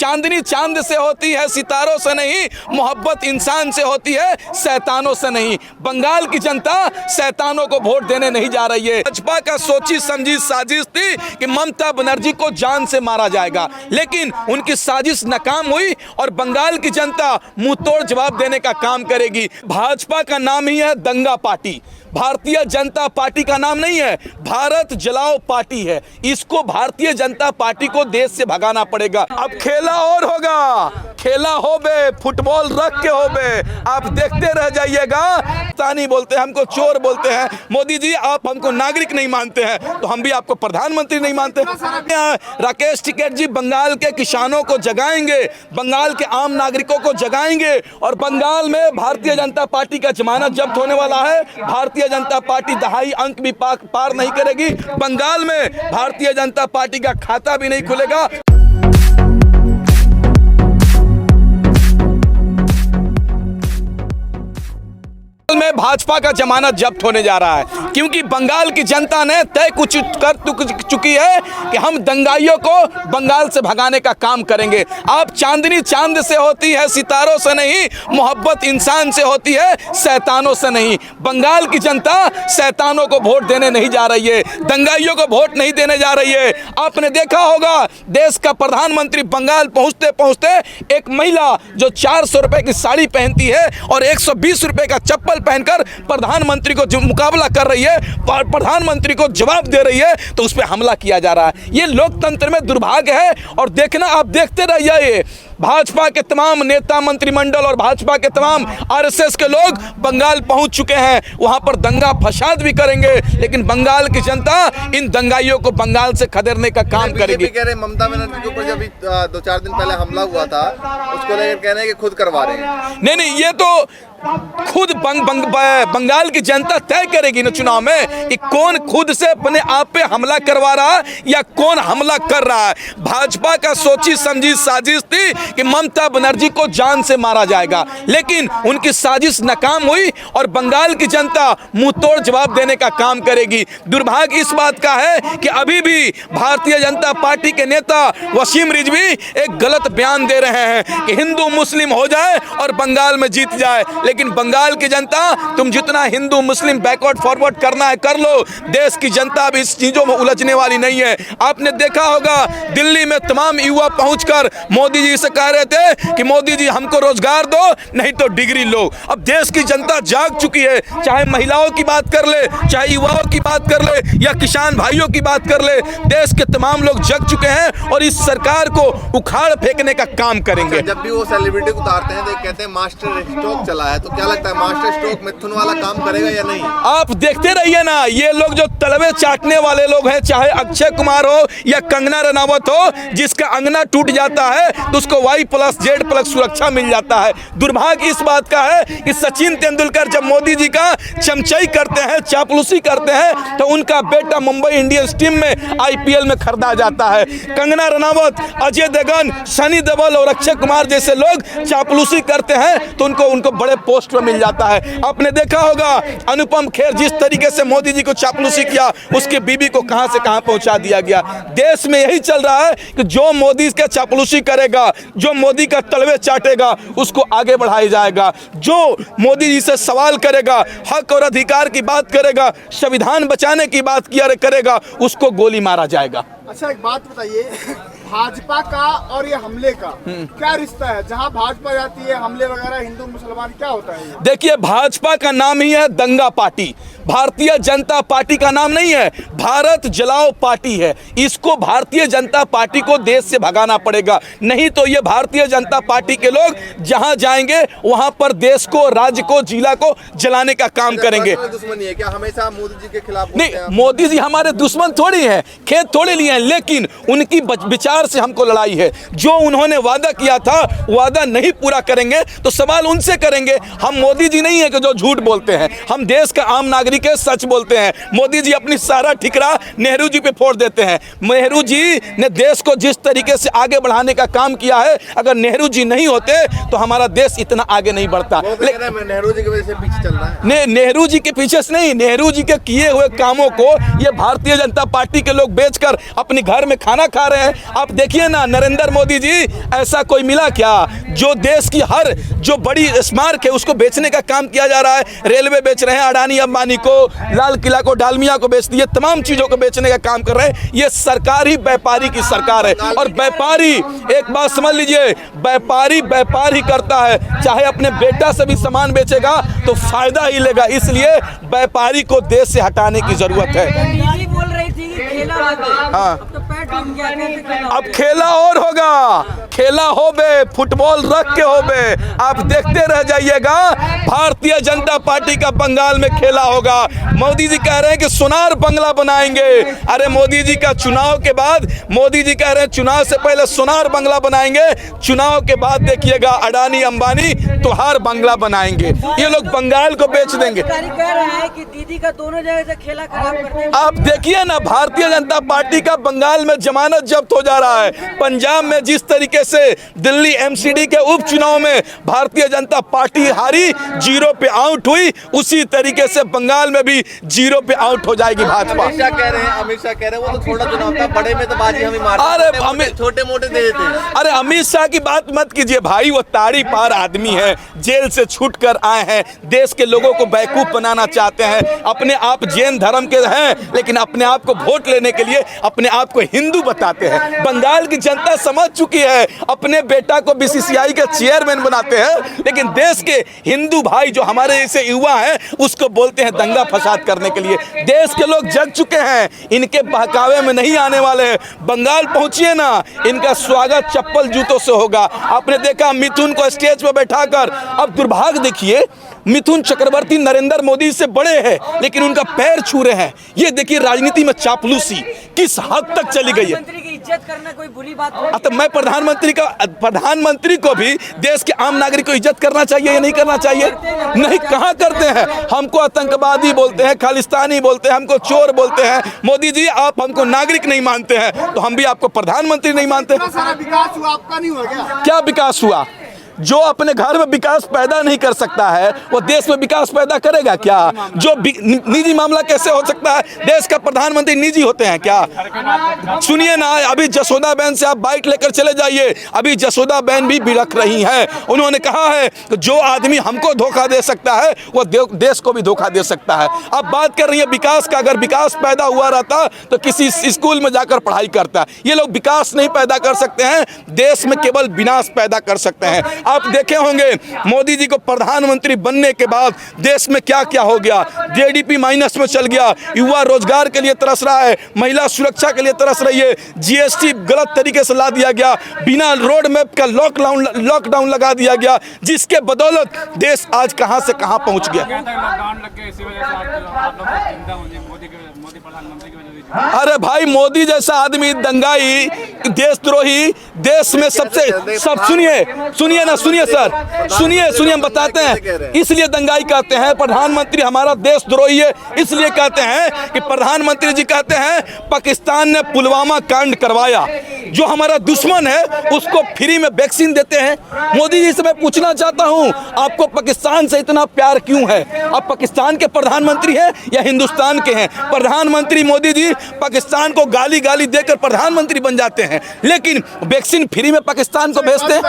चांदनी चांद से होती है, सितारों से नहीं। मोहब्बत इंसान से होती है, शैतानों से नहीं। बंगाल की जनता शैतानों को वोट देने नहीं जा रही है। भाजपा का सोची समझी साजिश थी कि ममता बनर्जी को जान से मारा जाएगा, लेकिन उनकी साजिश नाकाम हुई और बंगाल की जनता मुंह तोड़ जवाब देने का काम करेगी। भाजपा का नाम ही है दंगा पार्टी, भारतीय जनता पार्टी का नाम नहीं है, भारत जलाओ पार्टी है। इसको भारतीय जनता पार्टी को देश से भगाना पड़ेगा। अब खेला और होगा, खेला हो बे, फुटबॉल रख के हो बे, आप देखते रह जाइएगा। तानी बोलते हैं, हमको चोर बोलते हैं। मोदी जी आप हमको नागरिक नहीं मानते हैं, तो हम भी आपको प्रधानमंत्री नहीं मानते। राकेश टिकैत जी बंगाल के किसानों को जगाएंगे, बंगाल के आम नागरिकों को जगाएंगे और बंगाल में भारतीय जनता पार्टी का जमानत जब्त होने वाला है। भारतीय जनता पार्टी दहाई अंक भी पार नहीं करेगी। बंगाल में भारतीय जनता पार्टी का खाता भी नहीं खुलेगा। में भाजपा का जमानत जब्त होने जा रहा है, क्योंकि बंगाल की जनता ने तय कर चुकी है कि हम दंगाइयों को बंगाल से भगाने का काम करेंगे। आप चांदनी चांद से होती है, सितारों से नहीं। मोहब्बत इंसान से होती है, शैतानों से नहीं। बंगाल की जनता शैतानों को वोट देने नहीं जा रही है, दंगाइयों को वोट नहीं देने जा रही है। आपने देखा होगा देश का प्रधानमंत्री बंगाल पहुंचते पहुंचते एक महिला जो 400 रुपए की साड़ी पहनती है और 120 रुपए का चप्पल पहनकर प्रधानमंत्री को जो मुकाबला कर रही है, प्रधानमंत्री को जवाब दे रही है, तो उस पर हमला किया जा रहा है। ये लोकतंत्र में दुर्भाग्य है। और देखना, आप देखते रहिए, भाजपा के तमाम नेता मंत्रिमंडल और भाजपा के तमाम आरएसएस के लोग बंगाल पहुंच चुके हैं। वहां पर दंगा फसाद भी करेंगे, लेकिन बंगाल की जनता इन दंगाइयों को बंगाल से खदेड़ने का काम करेगी। कह रहे ममता बनर्जी के ऊपर जब 2-4 दिन पहले हमला हुआ था, उसको लेकर कह रहे हैं कि खुद करवा रहे हैं। नहीं, ये तो खुद बंगाल की जनता तय करेगी ना चुनाव में कि कौन खुद से अपने आप पे हमला करवा रहा है या कौन हमला कर रहा है। भाजपा का सोची समझी साजिश थी कि ममता बनर्जी को जान से मारा जाएगा, लेकिन उनकी साजिश नाकाम हुई और बंगाल की जनता मुंह तोड़ जवाब देने का काम करेगी। दुर्भाग्य इस बात का है कि अभी भी भारतीय जनता पार्टी के नेता वसीम रिजवी एक गलत बयान दे रहे हैं कि हिंदू मुस्लिम हो जाए और बंगाल में जीत जाए। लेकिन बंगाल की जनता, तुम जितना हिंदू मुस्लिम बैकवर्ड फॉरवर्ड करना है कर लो, देश की जनता अब इस चीजों में उलझने वाली नहीं है। आपने देखा होगा दिल्ली में तमाम युवा पहुंचकर मोदी जी से कह रहे थे कि मोदी जी हमको रोजगार दो, नहीं तो डिग्री लो। अब देश की जनता जाग चुकी है, चाहे महिलाओं की बात कर ले, चाहे युवाओं की बात कर ले या किसान भाइयों की बात कर ले, देश के तमाम लोग जग चुके हैं और इस सरकार को उखाड़ फेंकने का काम करेंगे। जब भी वो सेलिब्रिटी को उतारते हैं तो कहते हैं मास्टर स्ट्रोक चला है, तो क्या लगता है मास्टर स्ट्रोक मिथुन वाला काम करेगा या नहीं? आप देखते रहिए ना, ये लोग जो तलवे चाटने वाले लोग हैं, चाहे अक्षय कुमार हो या कंगना रनावत हो, जिसका अंगना टूट जाता है तो उसको Y+Z+ सुरक्षा मिल जाता है। दुर्भाग्य इस बात का है कि सचिन तेंदुलकर जब मोदी जी का चमचाई करते हैं, चापलूसी करते हैं, तो उनका बेटा मुंबई इंडियंस टीम में IPL में खरीदा जाता है। कंगना रनावत, अजय देवगन, सनी देओल और अक्षय कुमार जैसे लोग चापलूसी करते हैं तो उनको बड़े पोस्ट में मिल जाता है। आपने देखा होगा अनुपम खेर जिस तरीके से मोदी जी को चापलूसी किया, उसके बीबी को कहां से कहां पहुंचा दिया गया। देश में यही चल रहा है कि जो मोदी के चापलूसी करेगा, जो मोदी का तलवे चाटेगा, उसको आगे बढ़ाया जाएगा। जो मोदी जी से सवाल करेगा, हक और अधिकार की बात करेगा, संविधान बचाने की बात करेगा, उसको गोली मारा जाएगा। अच्छा, एक बात बताइए, भाजपा का और ये हमले का क्या रिश्ता है? जहां भाजपा जाती है, हमले वगैरह हिंदू मुसलमान, क्या होता है? देखिए, भाजपा का नाम ही है दंगा पार्टी, भारतीय जनता पार्टी का नाम नहीं है, भारत जलाओ पार्टी है। इसको भारतीय जनता पार्टी को देश से भगाना पड़ेगा, नहीं तो ये भारतीय जनता पार्टी के लोग जहां जाएंगे वहां पर देश को, राज्य को, जिला को जलाने का काम करेंगे। दुश्मनी है क्या? हमेशा मोदी जी के खिलाफ नहीं, मोदी जी हमारे दुश्मन थोड़ी है, खेत थोड़े लिए हैं, लेकिन उनकी विचार से हमको लड़ाई है। जो उन्होंने वादा किया था, वादा नहीं पूरा करेंगे तो सवाल उनसे करेंगे। हम मोदी जी नहीं है कि जो झूठ बोलते हैं, हम देश का आम नागरिक के सच बोलते हैं। मोदी जी अपनी सारा ठिकरा नेहरू जी पे फोड़ देते हैं। नेहरू जी ने देश को जिस तरीके से आगे बढ़ाने का काम किया है, अगर नेहरू जी नहीं होते तो हमारा देश इतना आगे नहीं बढ़ता। नेहरू जी की वजह से पीछे चल रहा है। नेहरू जी के पीछे से नहीं, नेहरू जी के किए हुए कामों को ये भारतीय जनता पार्टी के लोग बेचकर अपने घर में खाना खा रहे हैं। आप आप देखिए ना, नरेंद्र मोदी जी ऐसा कोई मिला क्या जो देश की हर जो बड़ी स्मारक है उसको बेचने का काम किया जा रहा है। रेलवे बेच रहे हैं, अडानी अंबानी को, लाल किला को, डालमिया को बेच दिए, तमाम चीजों को बेचने का काम कर रहे हैं। ये सरकार ही व्यापारी की सरकार है। और व्यापारी, एक बात समझ लीजिए, व्यापारी व्यापार ही करता है, चाहे अपने बेटा से भी सामान बेचेगा तो फायदा ही लेगा। इसलिए व्यापारी को देश से हटाने की जरूरत है। बोल रही थी कि खेला हाँ। अब तो पैर टूट गया, कैसे खेला? अब खेला और होगा, खेला होबे, फुटबॉल रख के होबे, आप देखते रह जाइएगा। भारतीय जनता पार्टी का बंगाल में खेला होगा। मोदी जी कह रहे हैं कि सोनार बंगला बनाएंगे। अरे मोदी जी का चुनाव के बाद, मोदी जी कह रहे हैं चुनाव से पहले सोनार बंगला बनाएंगे, चुनाव के बाद देखिएगा अडानी अंबानी तोहार बंगला बनाएंगे। ये लोग बंगाल को बेच देंगे। अधिकारी कह रहे हैं कि दीदी का दोनों जगह से खेला खराब करते हैं। आप देखिए ना, भारतीय जनता पार्टी का बंगाल में जमानत जब्त हो जा रहा है। पंजाब में जिस तरीके से दिल्ली एमसीडी के उपचुनाव में भारतीय जनता पार्टी हारी, 0 पे आउट हुई, उसी तरीके से बंगाल में भी 0 पे आउट हो जाएगी भाजपा। अमित शाह कह रहे हैं, वो तो छोटा चुनाव था, बड़े में तो बाजी हमें मार, अरे छोटे मोटे दे देते हैं। अरे अमित शाह की बात मत कीजिए भाई, वो ताड़ी पार आदमी है, जेल से छूट कर आए हैं, देश के लोगों को बेवकूफ बनाना चाहते हैं। अपने आप जैन धर्म के हैं, लेकिन अपने आप को वोट लेने के लिए अपने आप को हिंदू बताते हैं। बंगाल की जनता समझ चुकी है, अपने बेटा को बीसीसीआई के चेयरमैन बनाते हैं, लेकिन देश के हिंदू भाई जो हमारे जैसे युवा हैं उसको बोलते हैं दंगा फसाद करने के लिए। देश के लोग जग चुके हैं, इनके बहकावे में नहीं आने वाले हैं। बंगाल पहुंचिए ना, इनका स्वागत चप्पल जूतों से होगा। आपने देखा मिथुन को स्टेज पर बैठाकर, अब दुर्भाग्य देखिए, मिथुन चक्रवर्ती नरेंद्र मोदी से बड़े हैं लेकिन उनका पैर छू रहे हैं। ये देखिए राजनीति में चापलूसी किस हद तक चली गई है। प्रधानमंत्री की इज्जत करना कोई बुरी बात तो मैं प्रधानमंत्री को भी देश के आम नागरिक को इज्जत करना चाहिए या नहीं करना चाहिए? नहीं, कहाँ करते हैं। हमको आतंकवादी बोलते हैं, खालिस्तानी बोलते हैं, हमको चोर बोलते हैं। मोदी जी आप हमको नागरिक नहीं मानते हैं तो हम भी आपको प्रधानमंत्री नहीं मानते। इतना सारा विकास हुआ, आपका नहीं हुआ क्या? क्या विकास हुआ? जो अपने घर में विकास पैदा नहीं कर सकता है वो देश में विकास पैदा करेगा क्या? जो निजी मामला कैसे हो सकता है? देश का प्रधानमंत्री निजी होते हैं क्या? सुनिए ना, अभी जसोदा बहन से आप बाइट लेकर चले जाइए, अभी जसोदा बहन भी बिलख रही हैं। उन्होंने कहा है कि जो आदमी हमको धोखा दे सकता है वो देश को भी धोखा दे सकता है। अब बात कर रही है विकास का, अगर विकास पैदा हुआ रहता तो किसी स्कूल में जाकर पढ़ाई करता। ये लोग विकास नहीं पैदा कर सकते हैं, देश में केवल विनाश पैदा कर सकते हैं। आप देखे होंगे मोदी जी को प्रधानमंत्री बनने के बाद देश में क्या क्या हो गया। जीडीपी माइनस में चल गया, युवा रोजगार के लिए तरस रहा है, महिला सुरक्षा के लिए तरस रही है, जीएसटी गलत तरीके से ला दिया गया, बिना रोड मैप का लॉकडाउन लगा दिया गया, जिसके बदौलत देश आज कहां से कहां पहुंच गया। लॉकडाउन लग गया, इसी वजह से आप लोग चिंता होगी मोदी प्रधानमंत्री की वजह से। अरे भाई मोदी जैसा आदमी दंगाई, देशद्रोही, देश में सबसे सब सुनिए ना, सुनिए सर, सुनिए हम बताते हैं। इसलिए दंगाई कहते हैं प्रधानमंत्री हमारा देशद्रोही है, इसलिए कहते हैं कि प्रधानमंत्री जी कहते हैं पाकिस्तान ने पुलवामा कांड करवाया, जो हमारा दुश्मन है उसको फ्री में वैक्सीन देते हैं। मोदी जी से मैं पूछना चाहता हूं, आपको पाकिस्तान से इतना प्यार क्यों है? आप पाकिस्तान के प्रधानमंत्री हैं या हिंदुस्तान के हैं? प्रधानमंत्री मोदी जी पाकिस्तान को गाली देकर प्रधानमंत्री बन जाते हैं, लेकिन वैक्सीन फ्री में पाकिस्तान को भेजते हैं।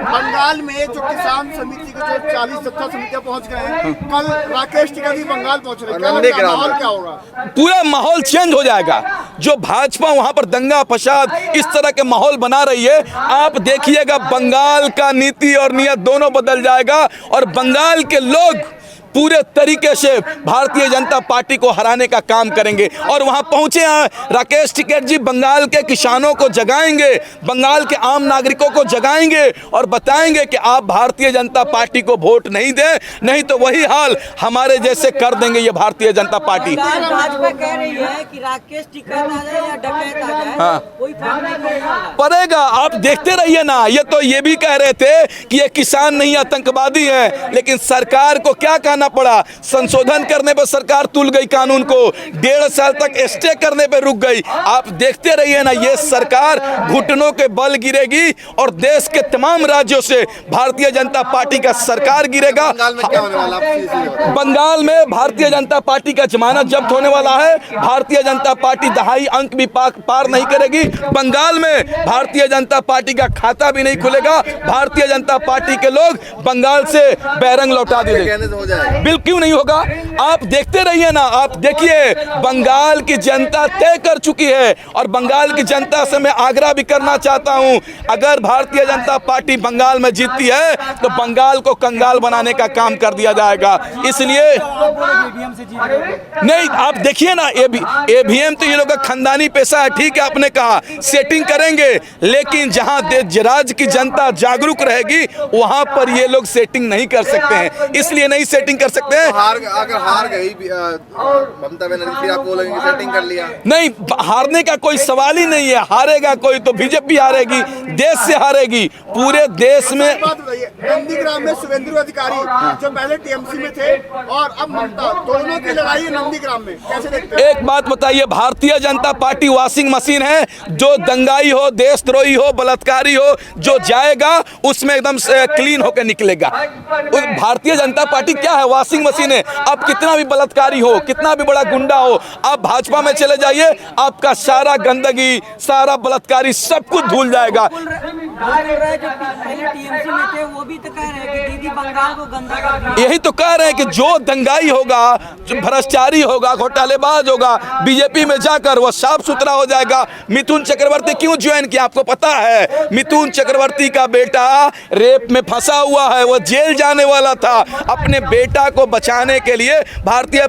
बंगाल में जो किसान समिति के जो 40 सत्ता समितियां पहुंच गए हैं, कल राकेश टिकैत भी बंगाल पहुंच रहे हैं, माहौल क्या होगा? पूरा माहौल चेंज हो जाएगा। जो भाजपा वहां पर दंगा फसाद इस तरह के माहौल बना रही है, आप देखिएगा बंगाल का नीति और नियत दोनों बदल जाएगा और बंगाल के लोग पूरे तरीके से भारतीय जनता पार्टी को हराने का काम करेंगे। और वहां पहुंचे हैं राकेश टिकैत जी, बंगाल के किसानों को जगाएंगे, बंगाल के आम नागरिकों को जगाएंगे और बताएंगे कि आप भारतीय जनता पार्टी को वोट नहीं दें, नहीं तो वही हाल हमारे जैसे कर देंगे ये भारतीय जनता पार्टी। भाजपा कह रही है कि राकेश टिकैत आ जाए या डकैत आ जाए, हाँ। कोई फर्क नहीं पड़ेगा। पड़ेगा, आप देखते रहिए ना। ये तो ये भी कह रहे थे कि ये किसान नहीं आतंकवादी है, लेकिन सरकार को क्या कहना लाना पड़ा, संशोधन करने पर सरकार तुल गई कानून को, 1.5 साल तक स्टे करने पर रुक गई। आप देखते रहिए ना, ये सरकार घुटनों के बल गिरेगी और देश के तमाम राज्यों से भारतीय जनता पार्टी का सरकार गिरेगा। बंगाल में क्या होने वाला आप सीधे सीधे बताएं। बंगाल में भारतीय जनता पार्टी का जमानत जब्त होने वाला है। भारतीय जनता पार्टी दहाई अंक भी पार नहीं करेगी। बंगाल में भारतीय जनता पार्टी का खाता भी नहीं खुलेगा। भारतीय जनता पार्टी के लोग बंगाल से बैरंग लौटा देंगे। कहने से हो जाएगा। बिल क्यों नहीं होगा? आप देखते रहिए ना, आप देखिए बंगाल की जनता तय कर चुकी है। और बंगाल की जनता से मैं आग्रह भी करना चाहता हूं, अगर भारतीय जनता पार्टी बंगाल में जीतती है तो बंगाल को कंगाल बनाने का काम कर दिया जाएगा। इसलिए नहीं, आप देखिए ना, ईवीएम तो ये लोग का खानदानी पैसा है। ठीक है, आपने कहा सेटिंग करेंगे, लेकिन जहां राज्य की जनता जागरूक रहेगी वहां पर ये लोग सेटिंग नहीं कर सकते हैं। इसलिए नहीं सेटिंग कर सकते हैं। अगर हार गई ममता बनर्जी, फिर आप बोलेंगे कि सेटिंग कर लिया। नहीं, हारने का कोई सवाल ही नहीं है। हारेगा कोई तो बीजेपी हारेगी, देश से हारेगी, पूरे देश में। बात बताइए, नंदीग्राम में शुभेंदु अधिकारी जो पहले टीएमसी में थे और अब ममता, दोनों की लड़ाई है नंदीग्राम में, कैसे देखते हैं? एक बात बताइए, Bharatiya Janata party washing machine है। जो दंगाई हो, देशद्रोही हो, बलात्कारी हो, जो जाएगा उसमें एकदम क्लीन होकर निकलेगा। भारतीय जनता पार्टी क्या है? वॉशिंग मशीन है। अब कितना भी बलात्कारी हो, कितना भी बड़ा गुंडा हो, आप भाजपा में चले जाइए, आपका सारा गंदगी, सारा बलात्कारी सब कुछ धुल जाएगा। जो पहले टीएमसी में थे वो भी तो कह रहे हैं कि दीदी बंगाल को गंदा कर दिया। यही तो कह रहे हैं कि जो दंगाई होगा, जो भ्रष्टाचारी होगा, घोटालेबाज होगा, बीजेपी में जाकर वो साफ सुथरा हो जाएगा। मिथुन चक्रवर्ती क्यों ज्वाइन किया आपको पता है? मिथुन चक्रवर्ती का बेटा रेप में फंसा हुआ है, वो जेल जाने वाला था। अपने बेटा को बचाने के लिए भारतीय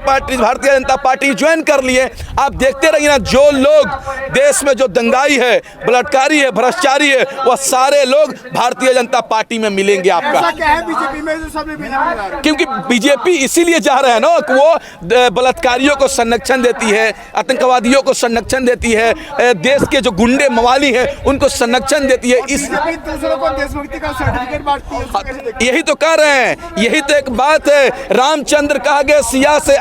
जनता पार्टी ज्वाइन कर लिए। आप देखते रहिए ना, जो लोग देश में जो दंगाई है, बलात्कारी है, भ्रष्टाचारी है, वो सारे लोग भारतीय जनता पार्टी में मिलेंगे आपका। ऐसा क्या है बीजेपी में जो सब बीजेपी में जा रहे हैं? क्योंकि बीजेपी इसीलिए जा रहे हैं ना कि वो बलात्कारियों को संरक्षण देती है, आतंकवादियों को संरक्षण देती है, देश के जो गुंडे मवाली हैं उनको संरक्षण देती है। इस बीजेपी दूसरों को देशभक्ति का सर्टिफिकेट बांटती है, उसको कैसे देखते हैं? यही तो कह रहे हैं, यही तो एक बात है। रामचंद्र कहा गया सिया से